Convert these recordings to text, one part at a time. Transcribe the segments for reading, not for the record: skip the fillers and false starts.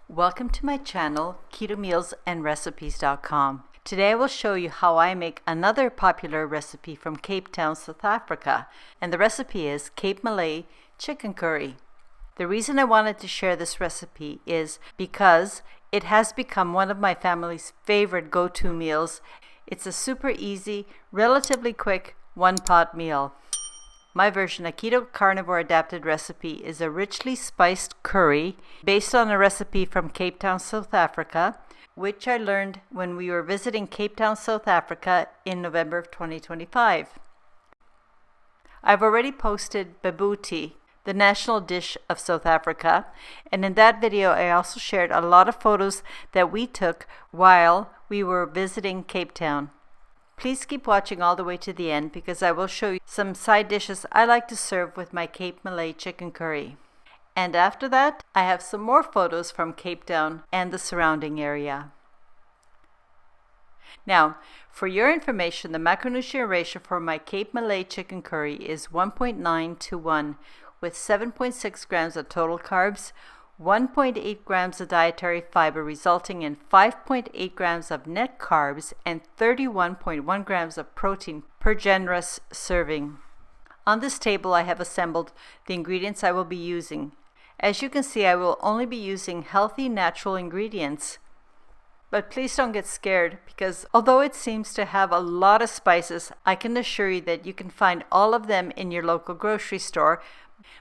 Welcome to my channel, ketomealsandrecipes.com. Today I will show you how I make another popular recipe from Cape Town, South Africa, and the recipe is Cape Malay chicken curry. The reason I wanted to share this recipe is because it has become one of my family's favorite go-to meals. It's a super easy, relatively quick one-pot meal. My version, a keto carnivore adapted recipe, is a richly spiced curry based on a recipe from Cape Town, South Africa, which I learned when we were visiting Cape Town, South Africa in November of 2025. I've already posted babooti, the national dish of South Africa, and in that video I also shared a lot of photos that we took while we were visiting Cape Town. Please keep watching all the way to the end because I will show you some side dishes I like to serve with my Cape Malay chicken curry. And after that, I have some more photos from Cape Town and the surrounding area. Now, for your information, the macronutrient ratio for my Cape Malay chicken curry is 1.9 to 1, with 7.6 grams of total carbs, 1.8 grams of dietary fiber, resulting in 5.8 grams of net carbs and 31.1 grams of protein per generous serving. On this table I have assembled the ingredients I will be using. As you can see, I will only be using healthy, natural ingredients. But please don't get scared, because although it seems to have a lot of spices, I can assure you that you can find all of them in your local grocery store.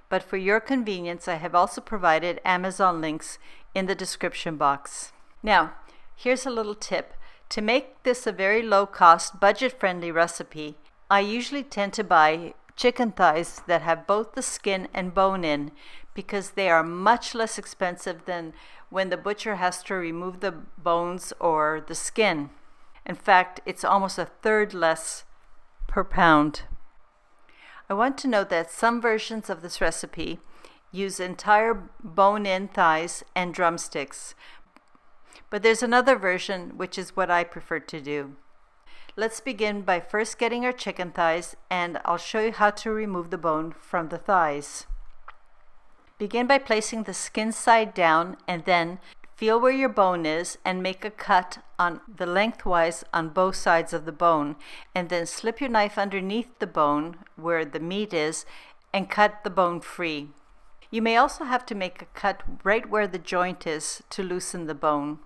But for your convenience, I have also provided Amazon links in the description box. Now, here's a little tip. To make this a very low-cost, budget-friendly recipe, I usually tend to buy chicken thighs that have both the skin and bone in, because they are much less expensive than when the butcher has to remove the bones or the skin. In fact, it's almost a third less per pound. I want to note that some versions of this recipe use entire bone-in thighs and drumsticks, but there's another version which is what I prefer to do. Let's begin by first getting our chicken thighs, and I'll show you how to remove the bone from the thighs. Begin by placing the skin side down, and then feel where your bone is and make a cut on the lengthwise on both sides of the bone, and then slip your knife underneath the bone where the meat is and cut the bone free. You may also have to make a cut right where the joint is to loosen the bone,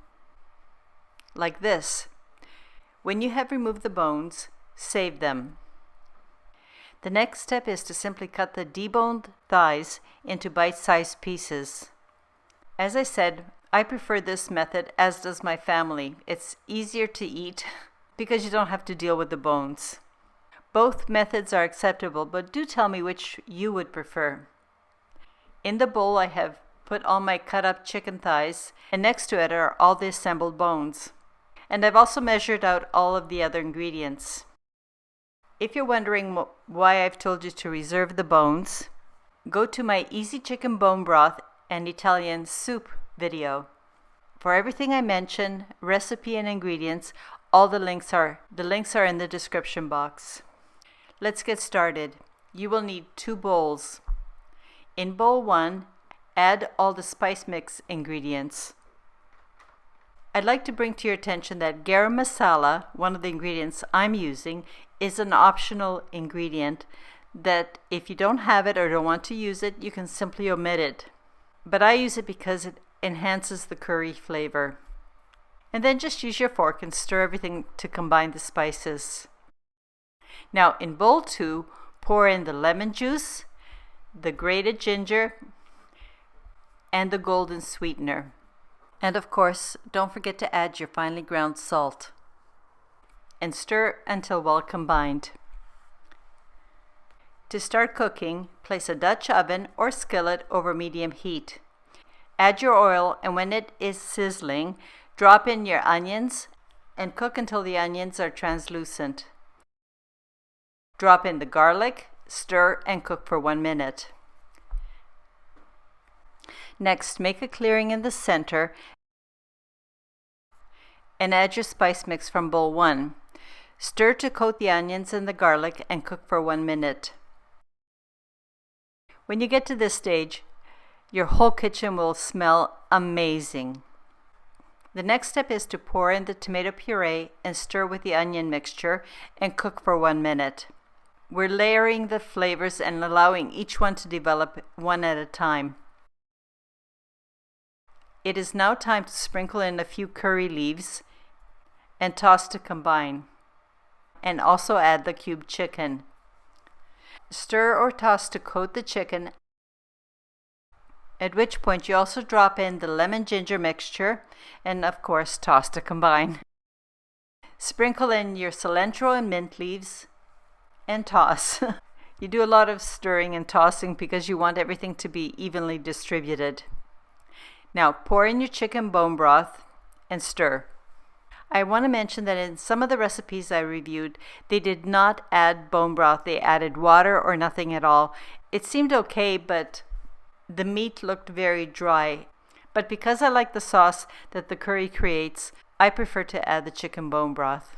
like this. When you have removed the bones, save them. The next step is to simply cut the deboned thighs into bite-sized pieces. As I said, I prefer this method, as does my family. It's easier to eat because you don't have to deal with the bones. Both methods are acceptable, but do tell me which you would prefer. In the bowl I have put all my cut up chicken thighs, and next to it are all the assembled bones. And I've also measured out all of the other ingredients. If you're wondering why I've told you to reserve the bones, go to my Easy Chicken Bone Broth and Italian Soup video. For everything I mention, recipe and ingredients, all the links are in the description box. Let's get started. You will need 2 bowls. In bowl 1, add all the spice mix ingredients. I'd like to bring to your attention that garam masala, one of the ingredients I'm using, is an optional ingredient that if you don't have it or don't want to use it, you can simply omit it. But I use it because it enhances the curry flavor. And then just use your fork and stir everything to combine the spices. Now in bowl 2, pour in the lemon juice, the grated ginger, and the golden sweetener. And of course, don't forget to add your finely ground salt. And stir until well combined. To start cooking, place a Dutch oven or skillet over medium heat. Add your oil, and when it is sizzling, drop in your onions and cook until the onions are translucent. Drop in the garlic, stir, and cook for 1 minute. Next, make a clearing in the center and add your spice mix from bowl 1. Stir to coat the onions and the garlic and cook for 1 minute. When you get to this stage, Your whole kitchen will smell amazing. The next step is to pour in the tomato puree and stir with the onion mixture and cook for 1 minute. We're layering the flavors and allowing each one to develop one at a time. It is now time to sprinkle in a few curry leaves and toss to combine, and also add the cubed chicken. Stir or toss to coat the chicken, at which point you also drop in the lemon ginger mixture and of course toss to combine. Sprinkle in your cilantro and mint leaves and toss. You do a lot of stirring and tossing because you want everything to be evenly distributed. Now pour in your chicken bone broth and stir. I want to mention that in some of the recipes I reviewed, they did not add bone broth. They added water or nothing at all. It seemed okay, but the meat looked very dry. But because I like the sauce that the curry creates, I prefer to add the chicken bone broth.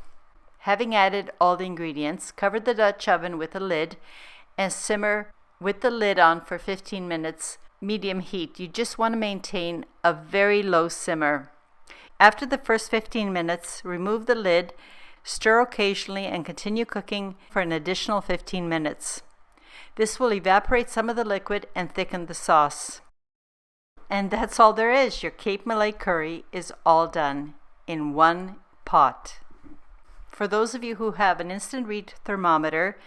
Having added all the ingredients, cover the Dutch oven with a lid and simmer with the lid on for 15 minutes, medium heat. You just want to maintain a very low simmer. After the first 15 minutes, remove the lid, stir occasionally, and continue cooking for an additional 15 minutes. This will evaporate some of the liquid and thicken the sauce. And that's all there is. Your Cape Malay curry is all done in one pot. For those of you who have an instant read thermometer,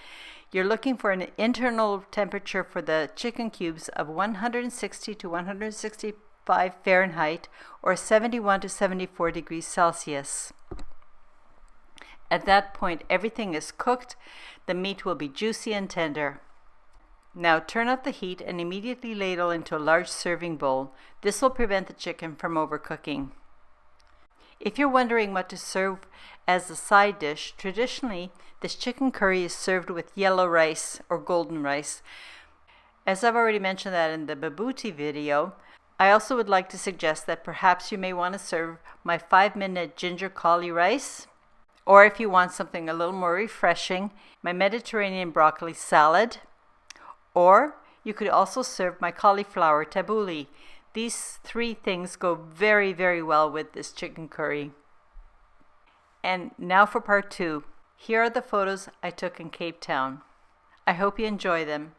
you're looking for an internal temperature for the chicken cubes of 160 to 165 Fahrenheit or 71 to 74 degrees Celsius. At that point, everything is cooked. The meat will be juicy and tender. Now turn up the heat and immediately ladle into a large serving bowl. This will prevent the chicken from overcooking. If you're wondering what to serve as a side dish, traditionally this chicken curry is served with yellow rice or golden rice. As I've already mentioned that in the Babuti video, I also would like to suggest that perhaps you may want to serve my 5-minute ginger cauli rice, or if you want something a little more refreshing, my Mediterranean broccoli salad, or you could also serve my cauliflower tabbouleh. These 3 things go very, very well with this chicken curry. And now for part 2. Here are the photos I took in Cape Town. I hope you enjoy them.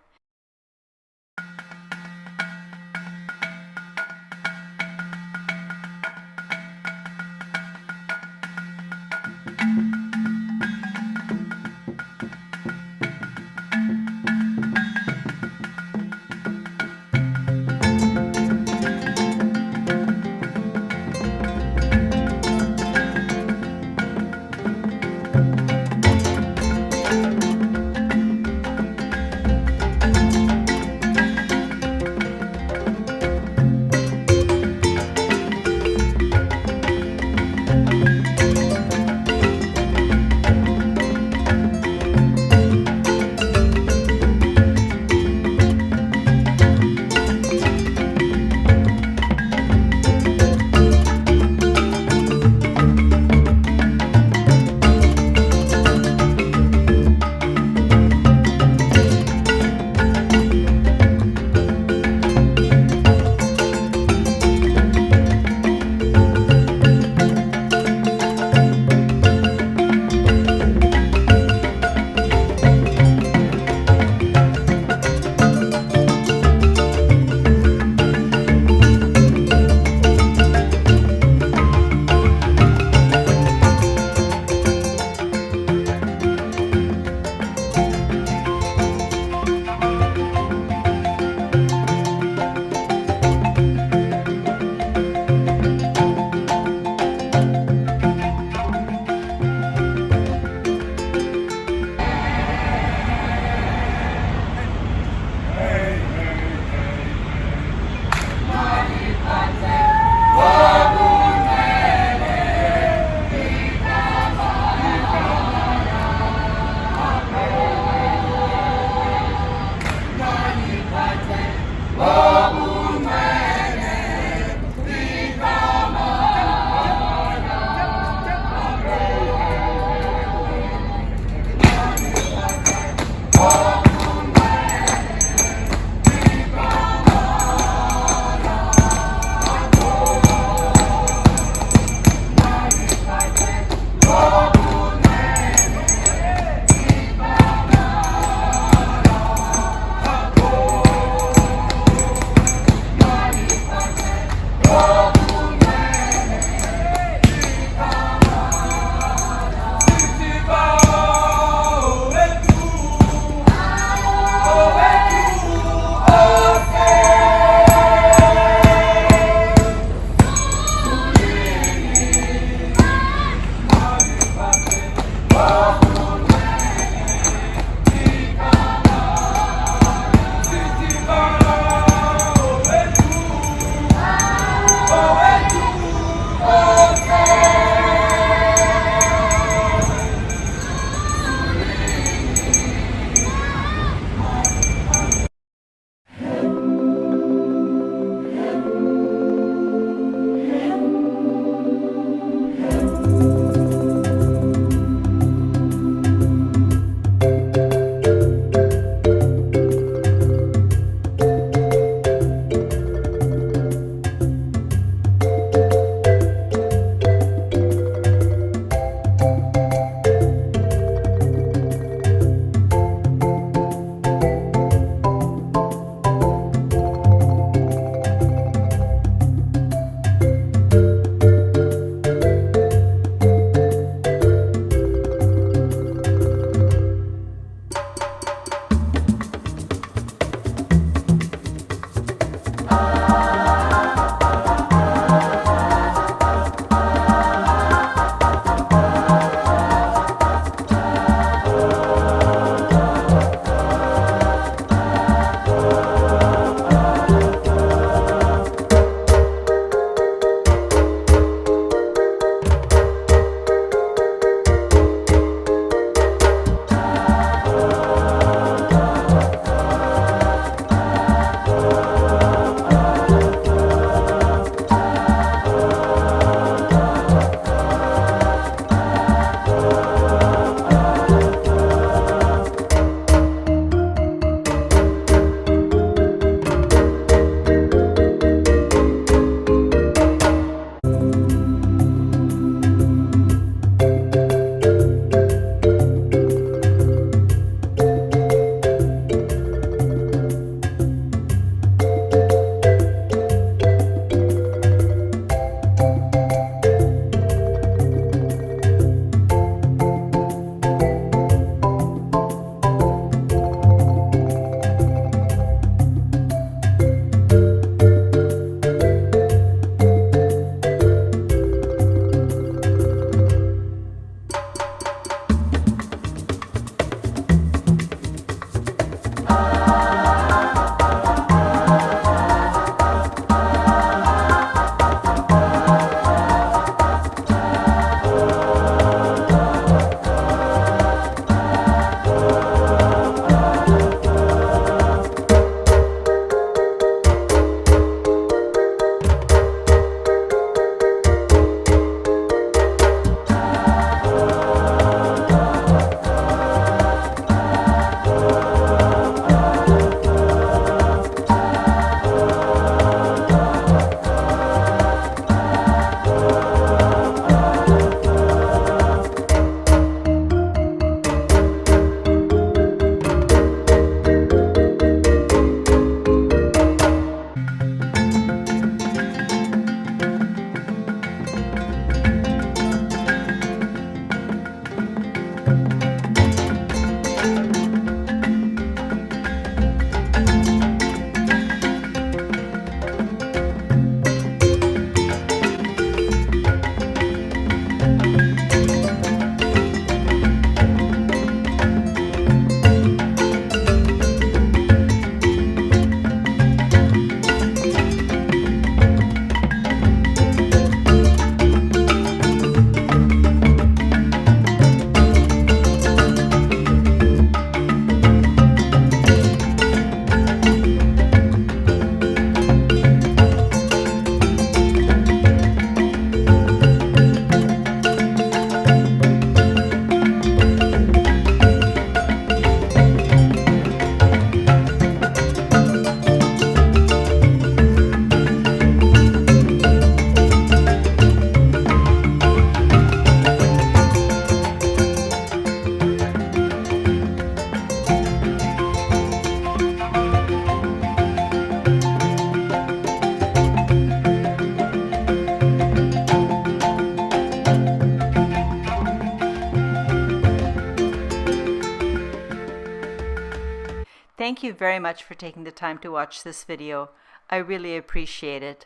Thank you very much for taking the time to watch this video. I really appreciate it.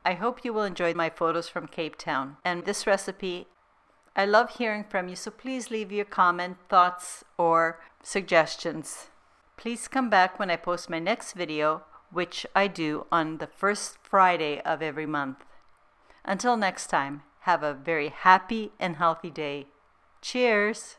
I hope you will enjoy my photos from Cape Town and this recipe. I love hearing from you, so please leave your comment, thoughts, or suggestions. Please come back when I post my next video, which I do on the first Friday of every month. Until next time, have a very happy and healthy day. Cheers!